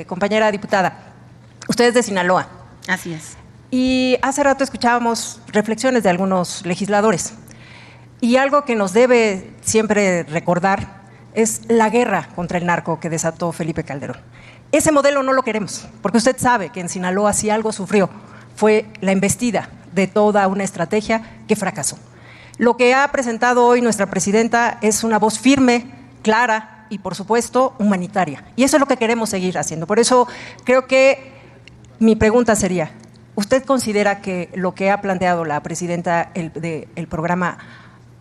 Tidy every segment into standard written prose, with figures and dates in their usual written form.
Compañera diputada, usted es de Sinaloa. Así es. Y hace rato escuchábamos reflexiones de algunos legisladores. Y algo que nos debe siempre recordar es la guerra contra el narco que desató Felipe Calderón. Ese modelo no lo queremos, porque usted sabe que en Sinaloa si algo sufrió fue la embestida de toda una estrategia que fracasó. Lo que ha presentado hoy nuestra presidenta es una voz firme, clara y, por supuesto, humanitaria. Y eso es lo que queremos seguir haciendo. Por eso creo que mi pregunta sería, ¿usted considera que lo que ha planteado la presidenta del programa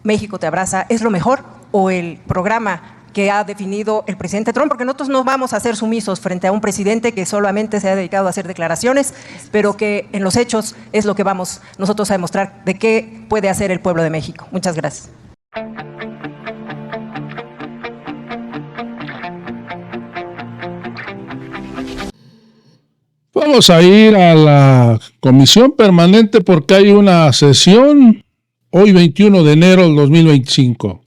México te abraza es lo mejor o el programa que ha definido el presidente Trump? Porque nosotros no vamos a ser sumisos frente a un presidente que solamente se ha dedicado a hacer declaraciones, pero que en los hechos es lo que vamos nosotros a demostrar de qué puede hacer el pueblo de México. Muchas gracias. Vamos a ir a la comisión permanente porque hay una sesión hoy 21 de enero del 2025.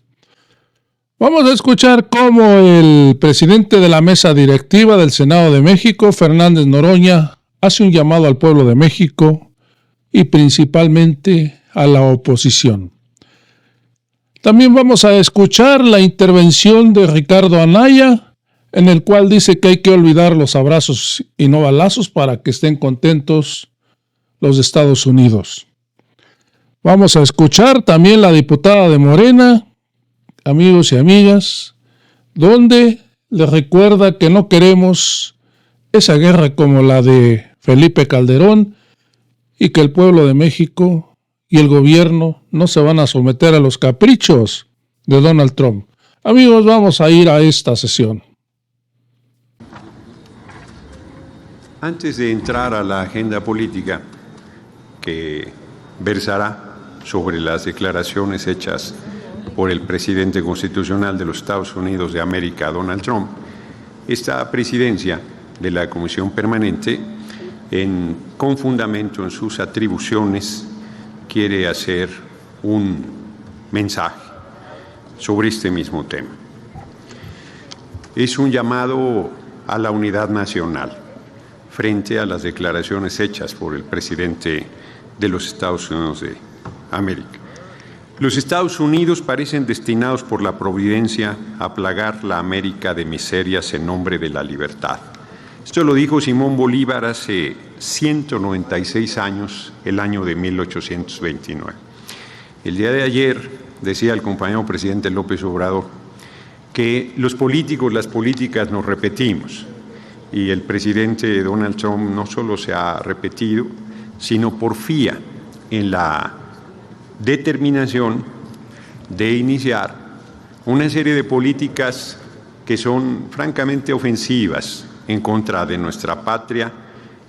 Vamos a escuchar cómo el presidente de la mesa directiva del Senado de México, Fernández Noroña, hace un llamado al pueblo de México y principalmente a la oposición. También vamos a escuchar la intervención de Ricardo Anaya, en el cual dice que hay que olvidar los abrazos y no balazos para que estén contentos los Estados Unidos. Vamos a escuchar también la diputada de Morena, amigos y amigas, donde les recuerda que no queremos esa guerra como la de Felipe Calderón y que el pueblo de México y el gobierno no se van a someter a los caprichos de Donald Trump. Amigos, vamos a ir a esta sesión. Antes de entrar a la agenda política que versará sobre las declaraciones hechas por el presidente constitucional de los Estados Unidos de América, Donald Trump, esta presidencia de la Comisión Permanente, con fundamento en sus atribuciones, quiere hacer un mensaje sobre este mismo tema. Es un llamado a la unidad nacional frente a las declaraciones hechas por el presidente de los Estados Unidos de América. Los Estados Unidos parecen destinados por la providencia a plagar la América de miserias en nombre de la libertad. Esto lo dijo Simón Bolívar hace 196 años, el año de 1829. El día de ayer decía el compañero presidente López Obrador que los políticos, las políticas nos repetimos, y el presidente Donald Trump no solo se ha repetido, sino porfía en la determinación de iniciar una serie de políticas que son francamente ofensivas en contra de nuestra patria,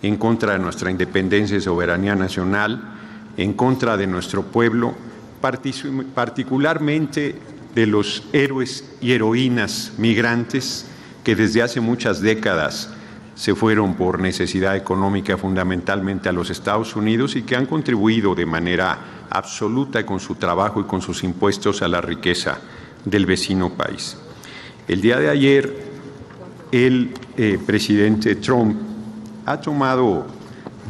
en contra de nuestra independencia y soberanía nacional, en contra de nuestro pueblo, particularmente de los héroes y heroínas migrantes que desde hace muchas décadas se fueron por necesidad económica fundamentalmente a los Estados Unidos y que han contribuido de manera absoluta con su trabajo y con sus impuestos a la riqueza del vecino país. El día de ayer, el presidente Trump ha tomado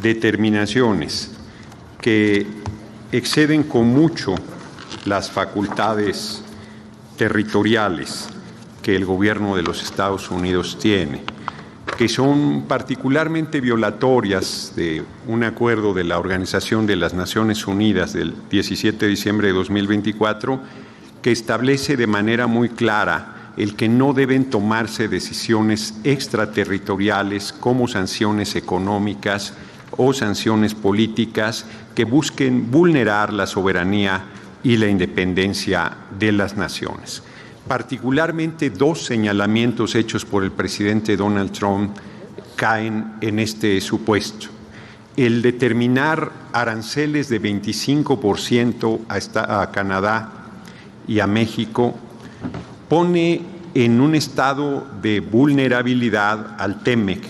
determinaciones que exceden con mucho las facultades territoriales que el gobierno de los Estados Unidos tiene, que son particularmente violatorias de un acuerdo de la Organización de las Naciones Unidas del 17 de diciembre de 2024, que establece de manera muy clara el que no deben tomarse decisiones extraterritoriales como sanciones económicas o sanciones políticas que busquen vulnerar la soberanía y la independencia de las naciones. Particularmente dos señalamientos hechos por el presidente Donald Trump caen en este supuesto. El determinar aranceles de 25% a Canadá y a México pone en un estado de vulnerabilidad al TEMEC,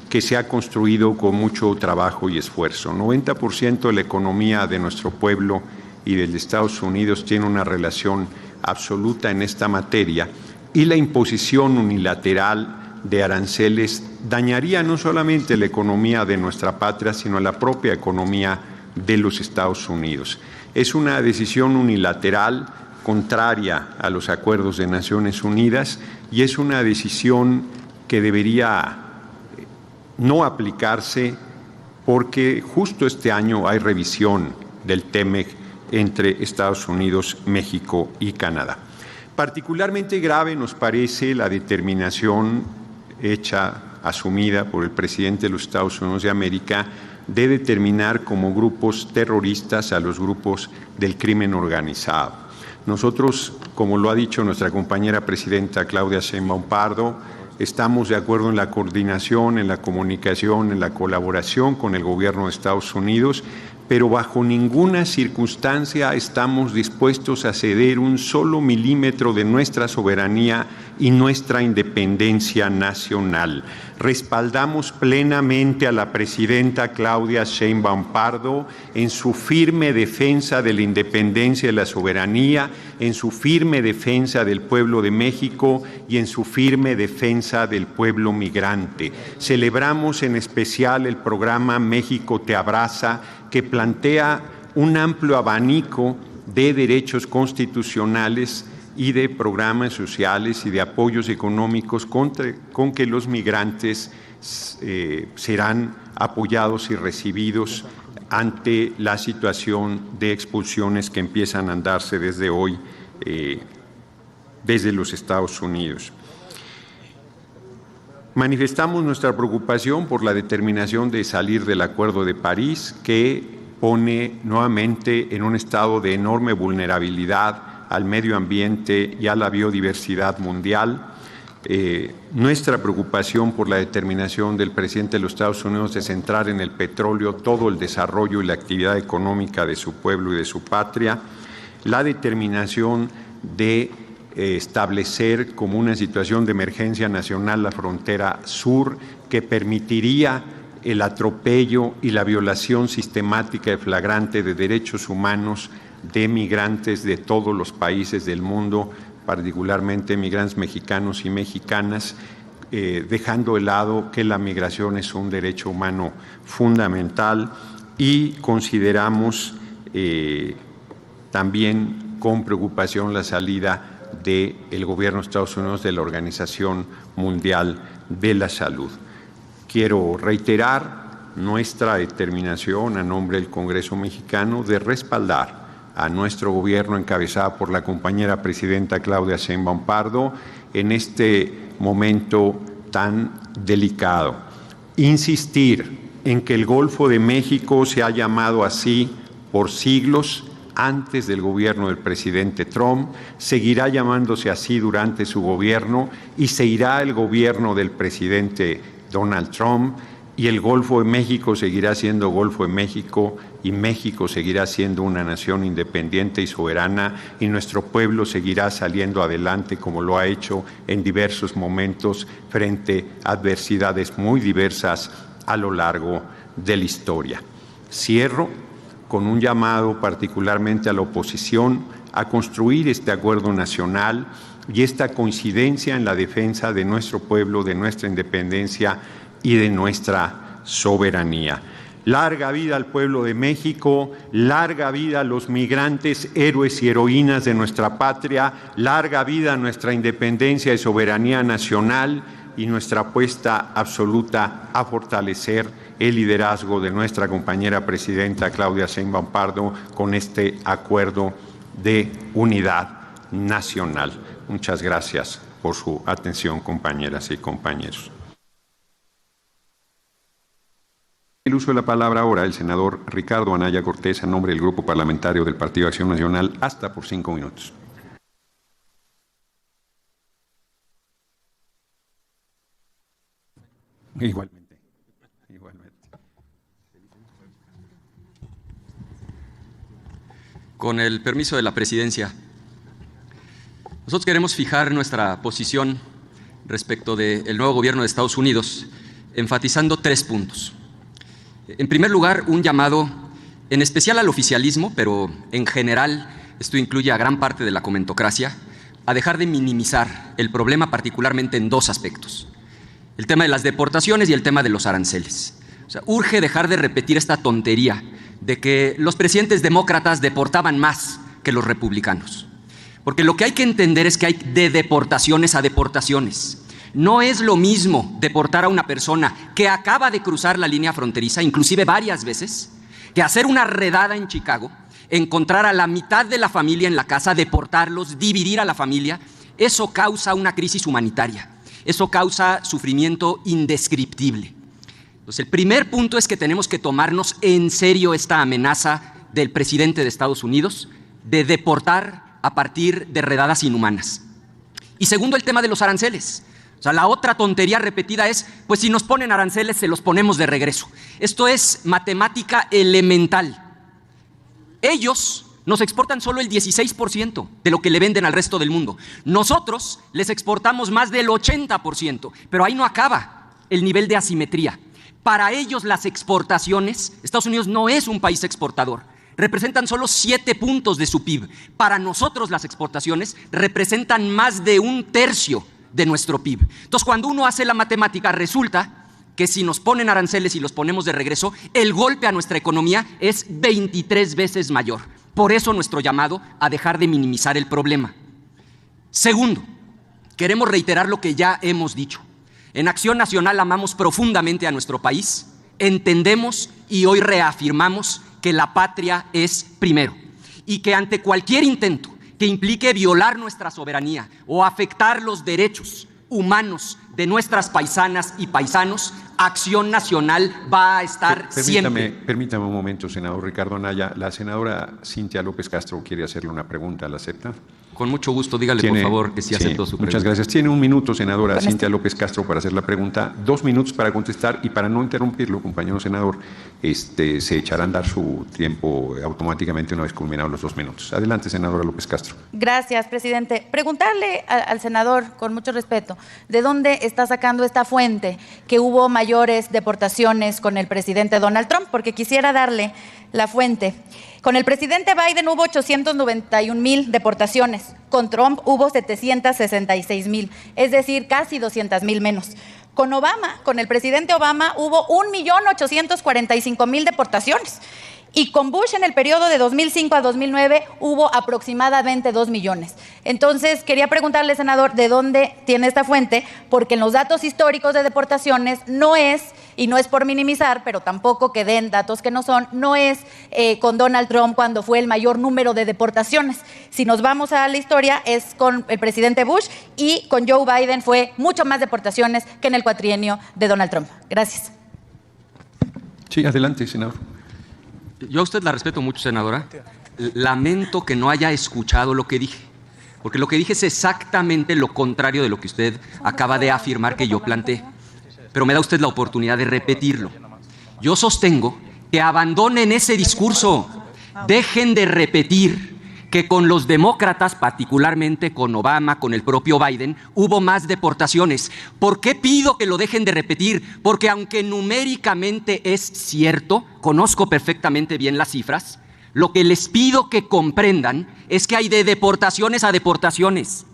que se ha construido con mucho trabajo y esfuerzo. 90% de la economía de nuestro pueblo y del de Estados Unidos tiene una relación absoluta en esta materia, y la imposición unilateral de aranceles dañaría no solamente la economía de nuestra patria, sino la propia economía de los Estados Unidos. Es una decisión unilateral, contraria a los acuerdos de Naciones Unidas, y es una decisión que debería no aplicarse porque justo este año hay revisión del TEMEC entre Estados Unidos, México y Canadá. Particularmente grave nos parece la determinación asumida por el presidente de los Estados Unidos de América de determinar como grupos terroristas a los grupos del crimen organizado. Nosotros, como lo ha dicho nuestra compañera presidenta Claudia Sheinbaum Pardo, estamos de acuerdo en la coordinación, en la comunicación, en la colaboración con el gobierno de Estados Unidos, pero bajo ninguna circunstancia estamos dispuestos a ceder un solo milímetro de nuestra soberanía y nuestra independencia nacional. Respaldamos plenamente a la presidenta Claudia Sheinbaum Pardo en su firme defensa de la independencia y la soberanía, en su firme defensa del pueblo de México y en su firme defensa del pueblo migrante. Celebramos en especial el programa México te abraza, que plantea un amplio abanico de derechos constitucionales y de programas sociales y de apoyos económicos con que los migrantes serán apoyados y recibidos ante la situación de expulsiones que empiezan a darse desde hoy desde los Estados Unidos. Manifestamos nuestra preocupación por la determinación de salir del Acuerdo de París, que pone nuevamente en un estado de enorme vulnerabilidad al medio ambiente y a la biodiversidad mundial. Nuestra preocupación por la determinación del presidente de los Estados Unidos de centrar en el petróleo todo el desarrollo y la actividad económica de su pueblo y de su patria. La determinación de establecer como una situación de emergencia nacional la frontera sur, que permitiría el atropello y la violación sistemática y flagrante de derechos humanos de migrantes de todos los países del mundo, particularmente migrantes mexicanos y mexicanas, dejando de lado que la migración es un derecho humano fundamental, y consideramos también con preocupación la salida del gobierno de Estados Unidos de la Organización Mundial de la Salud. Quiero reiterar nuestra determinación a nombre del Congreso mexicano de respaldar a nuestro gobierno encabezado por la compañera presidenta Claudia Sheinbaum Pardo en este momento tan delicado. Insistir en que el Golfo de México se ha llamado así por siglos antes del gobierno del presidente Trump, seguirá llamándose así durante su gobierno y seguirá el gobierno del presidente Donald Trump, y el Golfo de México seguirá siendo Golfo de México, y México seguirá siendo una nación independiente y soberana, y nuestro pueblo seguirá saliendo adelante como lo ha hecho en diversos momentos frente a adversidades muy diversas a lo largo de la historia. Cierro con un llamado particularmente a la oposición a construir este acuerdo nacional y esta coincidencia en la defensa de nuestro pueblo, de nuestra independencia y de nuestra soberanía. Larga vida al pueblo de México, larga vida a los migrantes, héroes y heroínas de nuestra patria, larga vida a nuestra independencia y soberanía nacional, y nuestra apuesta absoluta a fortalecer el liderazgo de nuestra compañera presidenta Claudia Sheinbaum Pardo con este acuerdo de unidad nacional. Muchas gracias por su atención, compañeras y compañeros. El uso de la palabra ahora el senador Ricardo Anaya Cortés, a nombre del Grupo Parlamentario del Partido Acción Nacional, hasta por 5 minutos. Igualmente. Con el permiso de la presidencia, nosotros queremos fijar nuestra posición respecto del nuevo gobierno de Estados Unidos, enfatizando 3 puntos. En primer lugar, un llamado en especial al oficialismo, pero en general esto incluye a gran parte de la comentocracia, a dejar de minimizar el problema particularmente en 2 aspectos. el tema de las deportaciones y el tema de los aranceles. O sea, urge dejar de repetir esta tontería de que los presidentes demócratas deportaban más que los republicanos. Porque lo que hay que entender es que hay de deportaciones a deportaciones. No es lo mismo deportar a una persona que acaba de cruzar la línea fronteriza, inclusive varias veces, que hacer una redada en Chicago, encontrar a la mitad de la familia en la casa, deportarlos, dividir a la familia. Eso causa una crisis humanitaria. Eso causa sufrimiento indescriptible. Entonces, el primer punto es que tenemos que tomarnos en serio esta amenaza del presidente de Estados Unidos de deportar a partir de redadas inhumanas. Y segundo, el tema de los aranceles. O sea, la otra tontería repetida es, pues si nos ponen aranceles, se los ponemos de regreso. Esto es matemática elemental. Ellos nos exportan solo el 16% de lo que le venden al resto del mundo. Nosotros les exportamos más del 80%, pero ahí no acaba el nivel de asimetría. Para ellos las exportaciones, Estados Unidos no es un país exportador, representan solo 7 puntos de su PIB. Para nosotros las exportaciones representan más de 1/3 de nuestro PIB. Entonces, cuando uno hace la matemática, resulta que si nos ponen aranceles y los ponemos de regreso, el golpe a nuestra economía es 23 veces mayor. Por eso nuestro llamado a dejar de minimizar el problema. Segundo, queremos reiterar lo que ya hemos dicho. En Acción Nacional amamos profundamente a nuestro país, entendemos y hoy reafirmamos que la patria es primero y que ante cualquier intento que implique violar nuestra soberanía o afectar los derechos humanos de nuestras paisanas y paisanos, Acción Nacional va a estar siempre. Permítame un momento, senador Ricardo Anaya. La senadora Cintia López Castro quiere hacerle una pregunta. ¿La acepta? Con mucho gusto, dígale por favor que sí aceptó su pregunta. Muchas gracias. Tiene un minuto, senadora Cintia López Castro, para hacer la pregunta. 2 minutos para contestar y para no interrumpirlo, compañero senador, se echará a andar su tiempo automáticamente una vez culminados los 2 minutos. Adelante, senadora López Castro. Gracias, presidente. Preguntarle al senador, con mucho respeto, ¿de dónde está sacando esta fuente que hubo mayores deportaciones con el presidente Donald Trump? Porque quisiera darle la fuente. Con el presidente Biden hubo 891,000 deportaciones, con Trump hubo 766,000, es decir, casi 200,000 menos. Con Obama, con el presidente Obama, hubo 1,845,000 deportaciones. Y con Bush en el periodo de 2005 a 2009 hubo aproximadamente 2 millones. Entonces, quería preguntarle, senador, ¿de dónde tiene esta fuente? Porque en los datos históricos de deportaciones no es, y no es por minimizar, pero tampoco que den datos que no son, no es con Donald Trump cuando fue el mayor número de deportaciones. Si nos vamos a la historia, es con el presidente Bush, y con Joe Biden fue mucho más deportaciones que en el cuatrienio de Donald Trump. Gracias. Sí, adelante, senador. Yo a usted la respeto mucho, senadora. Lamento que no haya escuchado lo que dije, porque lo que dije es exactamente lo contrario de lo que usted acaba de afirmar que yo planteé. Pero me da usted la oportunidad de repetirlo. Yo sostengo que abandonen ese discurso, dejen de repetir que con los demócratas, particularmente con Obama, con el propio Biden, hubo más deportaciones. ¿Por qué pido que lo dejen de repetir? Porque aunque numéricamente es cierto, conozco perfectamente bien las cifras, lo que les pido que comprendan es que hay de deportaciones a deportaciones.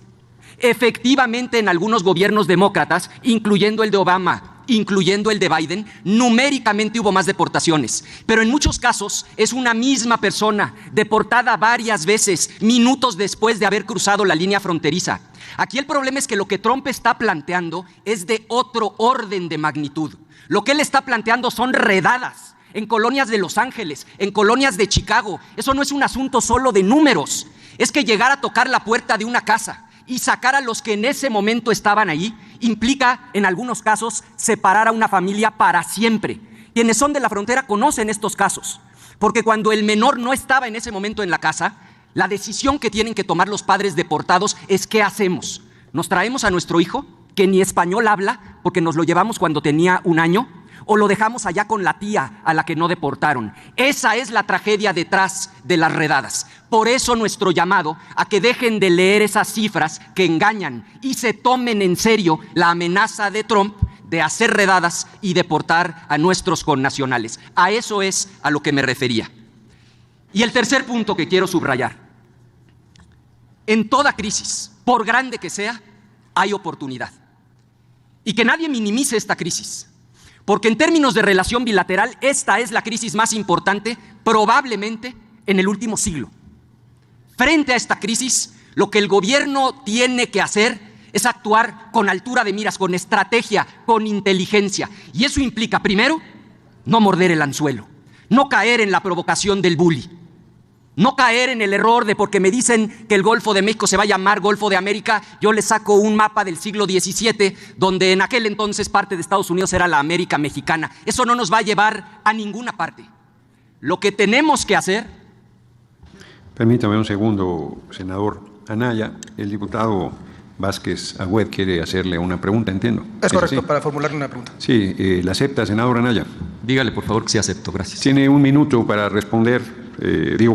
Efectivamente, en algunos gobiernos demócratas, incluyendo el de Obama, incluyendo el de Biden, numéricamente hubo más deportaciones, pero en muchos casos es una misma persona deportada varias veces, minutos después de haber cruzado la línea fronteriza. Aquí el problema es que lo que Trump está planteando es de otro orden de magnitud. Lo que él está planteando son redadas en colonias de Los Ángeles, en colonias de Chicago. Eso no es un asunto solo de números, es que llegar a tocar la puerta de una casa y sacar a los que en ese momento estaban ahí implica, en algunos casos, separar a una familia para siempre. Quienes son de la frontera conocen estos casos, porque cuando el menor no estaba en ese momento en la casa, la decisión que tienen que tomar los padres deportados es ¿qué hacemos? ¿Nos traemos a nuestro hijo, que ni español habla, porque nos lo llevamos cuando tenía 1 año? ¿O lo dejamos allá con la tía a la que no deportaron? Esa es la tragedia detrás de las redadas. Por eso nuestro llamado a que dejen de leer esas cifras que engañan y se tomen en serio la amenaza de Trump de hacer redadas y deportar a nuestros connacionales. A eso es a lo que me refería. Y el tercer punto que quiero subrayar. En toda crisis, por grande que sea, hay oportunidad. y que nadie minimice esta crisis, porque en términos de relación bilateral, esta es la crisis más importante probablemente en el último siglo. Frente a esta crisis, lo que el gobierno tiene que hacer es actuar con altura de miras, con estrategia, con inteligencia. Y eso implica, primero, no morder el anzuelo, no caer en la provocación del bully, no caer en el error de porque me dicen que el Golfo de México se va a llamar Golfo de América, yo les saco un mapa del siglo XVII, donde en aquel entonces parte de Estados Unidos era la América mexicana. Eso no nos va a llevar a ninguna parte. Lo que tenemos que hacer... Permítame un segundo, senador Anaya. El diputado Vázquez Agüed quiere hacerle una pregunta, entiendo. Es correcto, así? para formularle una pregunta. Sí, ¿la acepta, senador Anaya? Dígale, por favor, que sí acepto. Gracias. Tiene un minuto para responder,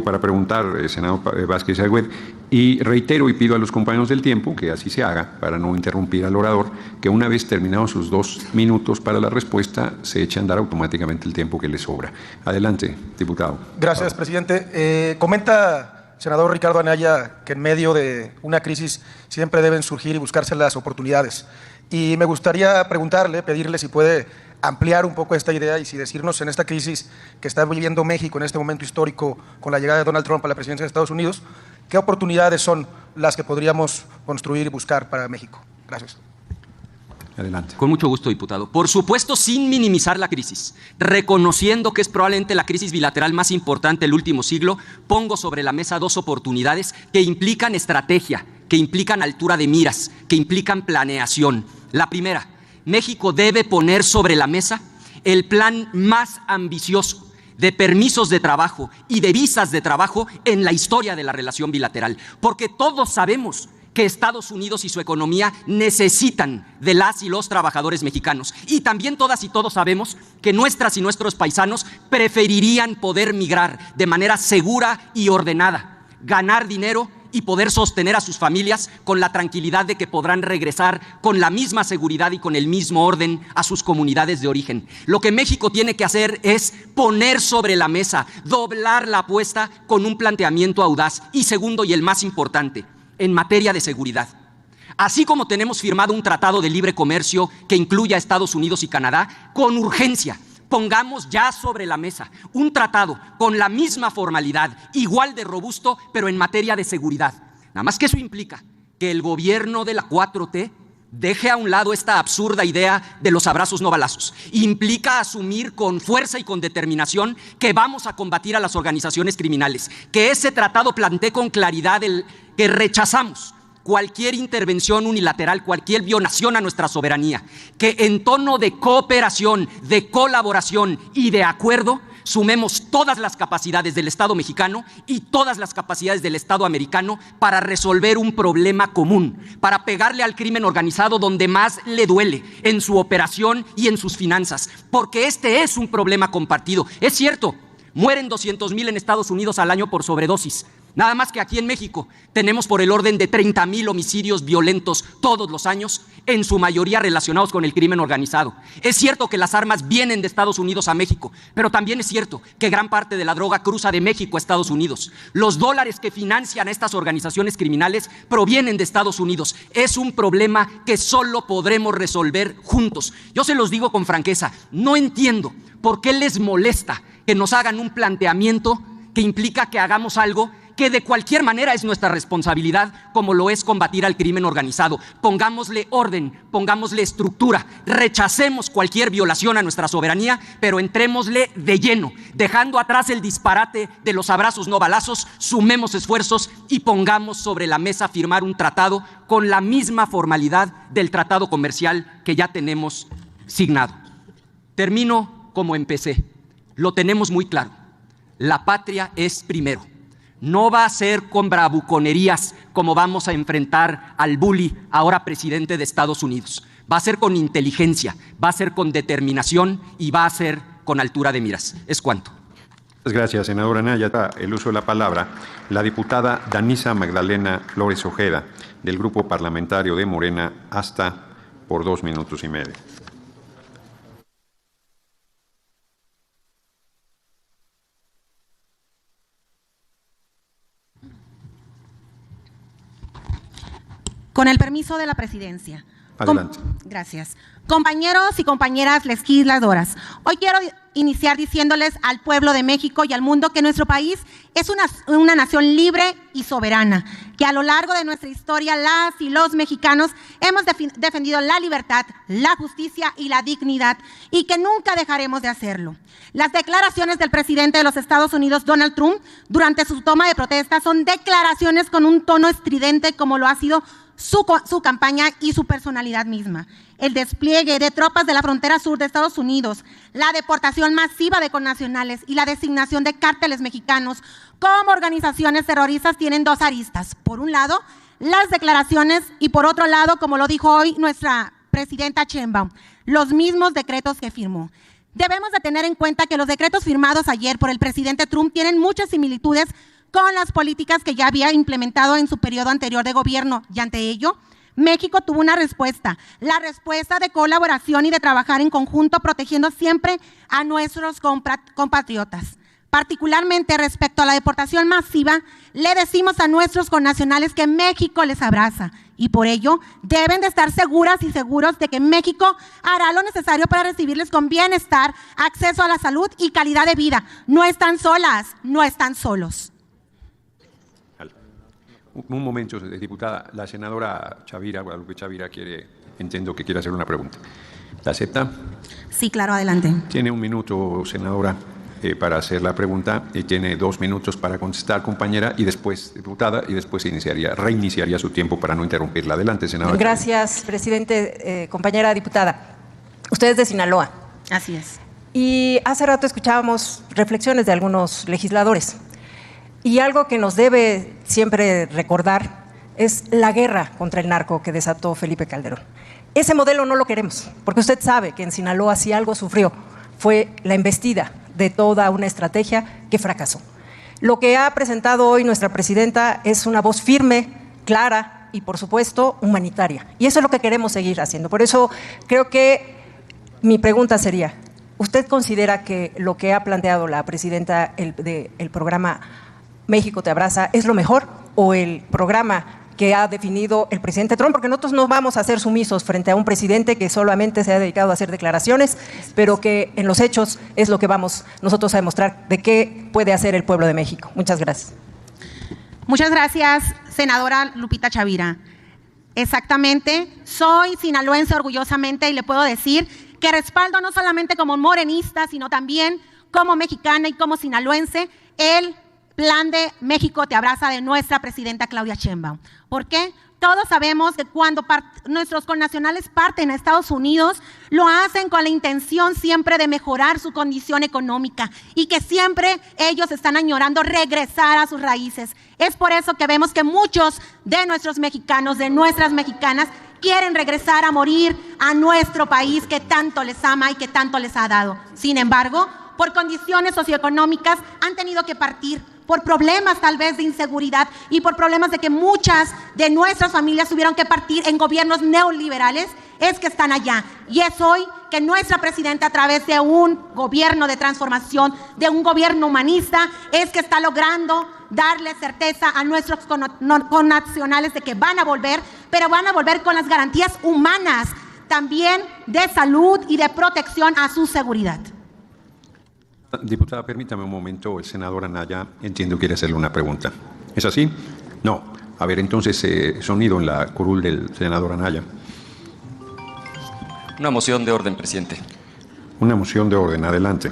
para preguntar, senador Vázquez Agüed, y reitero y pido a los compañeros del tiempo que así se haga, para no interrumpir al orador, que una vez terminados sus 2 minutos para la respuesta, se eche a andar automáticamente el tiempo que le sobra. Adelante, diputado. Gracias, presidente. Comenta, senador Ricardo Anaya, que en medio de una crisis siempre deben surgir y buscarse las oportunidades. Y me gustaría preguntarle, pedirle si puede ampliar un poco esta idea y si decirnos en esta crisis que está viviendo México en este momento histórico con la llegada de Donald Trump a la presidencia de Estados Unidos, ¿qué oportunidades son las que podríamos construir y buscar para México? Gracias. Adelante. Con mucho gusto, diputado. Por supuesto, sin minimizar la crisis, reconociendo que es probablemente la crisis bilateral más importante del último siglo, pongo sobre la mesa 2 oportunidades que implican estrategia, que implican altura de miras, que implican planeación. La primera, México debe poner sobre la mesa el plan más ambicioso de permisos de trabajo y de visas de trabajo en la historia de la relación bilateral, porque todos sabemos que Estados Unidos y su economía necesitan de las y los trabajadores mexicanos. Y también todas y todos sabemos que nuestras y nuestros paisanos preferirían poder migrar de manera segura y ordenada, ganar dinero y poder sostener a sus familias con la tranquilidad de que podrán regresar con la misma seguridad y con el mismo orden a sus comunidades de origen. Lo que México tiene que hacer es poner sobre la mesa, doblar la apuesta con un planteamiento audaz. Y segundo, y el más importante, en materia de seguridad. Así como tenemos firmado un tratado de libre comercio que incluya a Estados Unidos y Canadá, con urgencia pongamos ya sobre la mesa un tratado con la misma formalidad, igual de robusto, pero en materia de seguridad. Nada más que eso implica que el gobierno de la 4T deje a un lado esta absurda idea de los abrazos no balazos. Implica asumir con fuerza y con determinación que vamos a combatir a las organizaciones criminales, que ese tratado plantee con claridad que rechazamos cualquier intervención unilateral, cualquier violación a nuestra soberanía, que en tono de cooperación, de colaboración y de acuerdo sumemos todas las capacidades del Estado mexicano y todas las capacidades del Estado americano para resolver un problema común, para pegarle al crimen organizado donde más le duele, en su operación y en sus finanzas, porque este es un problema compartido. Es cierto, mueren 200,000 en Estados Unidos al año por sobredosis. Nada más que aquí en México tenemos por el orden de 30,000 homicidios violentos todos los años, en su mayoría relacionados con el crimen organizado. Es cierto que las armas vienen de Estados Unidos a México, pero también es cierto que gran parte de la droga cruza de México a Estados Unidos. Los dólares que financian a estas organizaciones criminales provienen de Estados Unidos. Es un problema que solo podremos resolver juntos. Yo se los digo con franqueza, no entiendo por qué les molesta que nos hagan un planteamiento que implica que hagamos algo que de cualquier manera es nuestra responsabilidad, como lo es combatir al crimen organizado. Pongámosle orden, pongámosle estructura, rechacemos cualquier violación a nuestra soberanía, pero entrémosle de lleno, dejando atrás el disparate de los abrazos no balazos, sumemos esfuerzos y pongamos sobre la mesa firmar un tratado con la misma formalidad del tratado comercial que ya tenemos signado. Termino como empecé. Lo tenemos muy claro. La patria es primero. No va a ser con bravuconerías como vamos a enfrentar al bully, ahora presidente de Estados Unidos. Va a ser con inteligencia, va a ser con determinación y va a ser con altura de miras. Es cuanto. Gracias, senadora Anaya. El uso de la palabra, la diputada Danisa Magdalena Flores Ojeda, del Grupo Parlamentario de Morena, hasta por 2 minutos y medio. Con el permiso de la presidencia, Adelante. Gracias. Compañeros y compañeras legisladoras, hoy quiero iniciar diciéndoles al pueblo de México y al mundo que nuestro país es una nación libre y soberana, que a lo largo de nuestra historia las y los mexicanos hemos defendido la libertad, la justicia y la dignidad, y que nunca dejaremos de hacerlo. Las declaraciones del presidente de los Estados Unidos, Donald Trump, durante su toma de protesta son declaraciones con un tono estridente, como lo ha sido su campaña y su personalidad misma. El despliegue de tropas de la frontera sur de Estados Unidos, la deportación masiva de connacionales y la designación de cárteles mexicanos como organizaciones terroristas tienen dos aristas. Por un lado, las declaraciones, y por otro lado, como lo dijo hoy nuestra presidenta Sheinbaum, los mismos decretos que firmó. Debemos de tener en cuenta que los decretos firmados ayer por el presidente Trump tienen muchas similitudes con las políticas que ya había implementado en su periodo anterior de gobierno, y ante ello, México tuvo una respuesta, la respuesta de colaboración y de trabajar en conjunto, protegiendo siempre a nuestros compatriotas. Particularmente respecto a la deportación masiva, le decimos a nuestros connacionales que México les abraza, y por ello deben de estar seguras y seguros de que México hará lo necesario para recibirles con bienestar, acceso a la salud y calidad de vida. No están solas, no están solos. Un momento, diputada. La senadora Guadalupe Chavira entiendo que quiere hacer una pregunta. ¿La acepta? Sí, claro, adelante. Tiene un minuto, senadora, para hacer la pregunta, y tiene 2 minutos para contestar, compañera, y después, diputada, y después reiniciaría su tiempo para no interrumpirla. Adelante, senadora. Gracias, presidente. Compañera diputada, usted es de Sinaloa. Así es. Y hace rato escuchábamos reflexiones de algunos legisladores. Y algo que nos debe siempre recordar es la guerra contra el narco que desató Felipe Calderón. Ese modelo no lo queremos, porque usted sabe que en Sinaloa si algo sufrió fue la embestida de toda una estrategia que fracasó. Lo que ha presentado hoy nuestra presidenta es una voz firme, clara y, por supuesto, humanitaria. Y eso es lo que queremos seguir haciendo. Por eso creo que mi pregunta sería, ¿usted considera que lo que ha planteado la presidenta del programa México te abraza es lo mejor, o el programa que ha definido el presidente Trump? Porque nosotros no vamos a ser sumisos frente a un presidente que solamente se ha dedicado a hacer declaraciones, pero que en los hechos es lo que vamos nosotros a demostrar de qué puede hacer el pueblo de México. Muchas gracias. Muchas gracias, senadora Lupita Chavira. Exactamente, soy sinaloense orgullosamente, y le puedo decir que respaldo no solamente como morenista, sino también como mexicana y como sinaloense el Plan de México te abraza de nuestra presidenta Claudia Sheinbaum. ¿Por qué? Todos sabemos que cuando nuestros connacionales parten a Estados Unidos, lo hacen con la intención siempre de mejorar su condición económica, y que siempre ellos están añorando regresar a sus raíces. Es por eso que vemos que muchos de nuestros mexicanos, de nuestras mexicanas, quieren regresar a morir a nuestro país que tanto les ama y que tanto les ha dado. Sin embargo, por condiciones socioeconómicas han tenido que partir, por problemas tal vez de inseguridad y por problemas de que muchas de nuestras familias tuvieron que partir en gobiernos neoliberales, es que están allá. Y es hoy que nuestra presidenta, a través de un gobierno de transformación, de un gobierno humanista, es que está logrando darle certeza a nuestros connacionales de que van a volver, pero van a volver con las garantías humanas, también de salud y de protección a su seguridad. Diputada, permítame un momento. El senador Anaya, entiendo, quiere hacerle una pregunta. ¿Es así? No. A ver, entonces, sonido en la curul del senador Anaya. Una moción de orden, presidente. Una moción de orden. Adelante.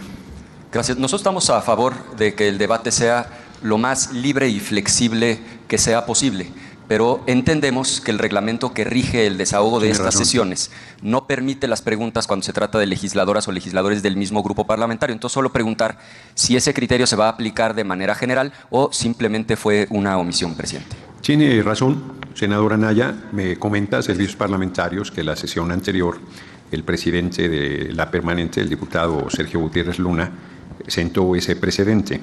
Gracias. Nosotros estamos a favor de que el debate sea lo más libre y flexible que sea posible, pero entendemos que el reglamento que rige el desahogo de estas sesiones no permite las preguntas cuando se trata de legisladoras o legisladores del mismo grupo parlamentario. Entonces, solo preguntar si ese criterio se va a aplicar de manera general o simplemente fue una omisión, presidente. Tiene razón, senador Anaya. Me comenta Servicios Parlamentarios que la sesión anterior, el presidente de la permanente, el diputado Sergio Gutiérrez Luna, sentó ese precedente.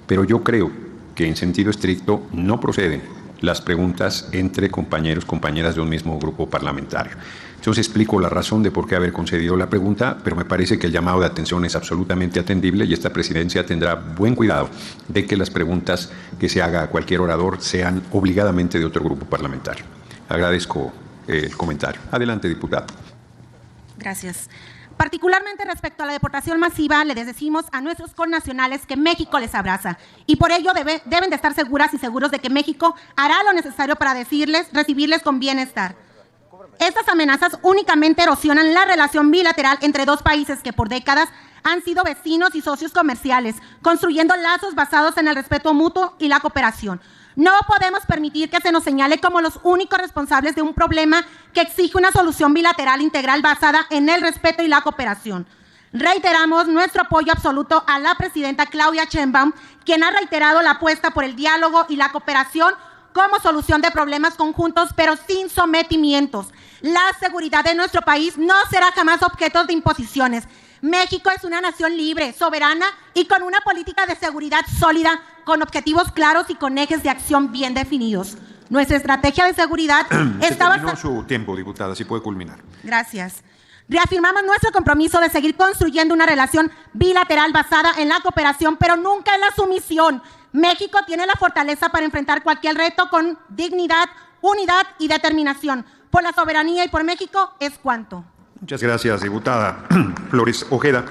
Pero yo creo que en sentido estricto no proceden las preguntas entre compañeras de un mismo grupo parlamentario. Entonces explico la razón de por qué haber concedido la pregunta, pero me parece que el llamado de atención es absolutamente atendible y esta presidencia tendrá buen cuidado de que las preguntas que se haga a cualquier orador sean obligadamente de otro grupo parlamentario. Agradezco el comentario. Adelante, diputada. Gracias. Particularmente respecto a la deportación masiva, les decimos a nuestros connacionales que México les abraza y por ello deben de estar seguras y seguros de que México hará lo necesario para recibirles con bienestar. Estas amenazas únicamente erosionan la relación bilateral entre dos países que por décadas han sido vecinos y socios comerciales, construyendo lazos basados en el respeto mutuo y la cooperación. No podemos permitir que se nos señale como los únicos responsables de un problema que exige una solución bilateral integral basada en el respeto y la cooperación. Reiteramos nuestro apoyo absoluto a la presidenta Claudia Sheinbaum, quien ha reiterado la apuesta por el diálogo y la cooperación como solución de problemas conjuntos, pero sin sometimientos. La seguridad de nuestro país no será jamás objeto de imposiciones. México es una nación libre, soberana y con una política de seguridad sólida, con objetivos claros y con ejes de acción bien definidos. Nuestra estrategia de seguridad está basada... su tiempo, diputada, si puede culminar. Gracias. Reafirmamos nuestro compromiso de seguir construyendo una relación bilateral basada en la cooperación, pero nunca en la sumisión. México tiene la fortaleza para enfrentar cualquier reto con dignidad, unidad y determinación. Por la soberanía y por México es cuanto. Muchas gracias, diputada Flores Ojeda.